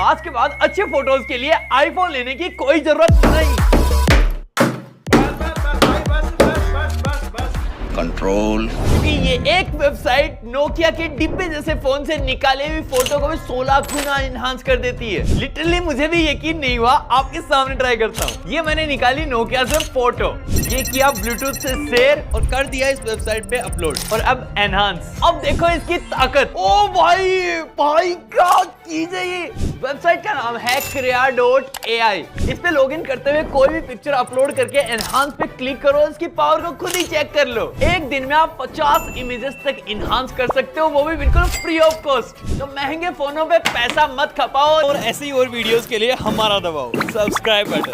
आज के बाद अच्छे फोटोज के लिए आईफोन लेने की कोई जरूरत नहीं। कंट्रोल। क्योंकि ये एक वेबसाइट नोकिया के डिब्बे जैसे फोन से निकाले हुई फोटो को भी 16 गुना इनहांस कर देती है। लिटरली मुझे भी यकीन नहीं हुआ, आपके सामने ट्राई करता हूँ। ये मैंने निकाली नोकिया से फोटो, ये किया ब्लूटूथ से शेयर और कर दिया इस वेबसाइट पे अपलोड, और अब एनहांस। अब देखो इसकी ताकत। ओ भाई भाई क्या चीज है ये। वेबसाइट का नाम है Kriya.ai। इस पे लॉगिन करते हुए कोई भी पिक्चर अपलोड करके एनहांस पे क्लिक करो, इसकी पावर को खुद ही चेक कर लो। एक दिन में आप 50 इमेजेस तक इनहांस कर सकते हो, वो भी बिल्कुल फ्री ऑफ कॉस्ट। तो महंगे फोनों पे पैसा मत खपाओ और ऐसी और वीडियोस के लिए हमारा दबाओ सब्सक्राइब बटन।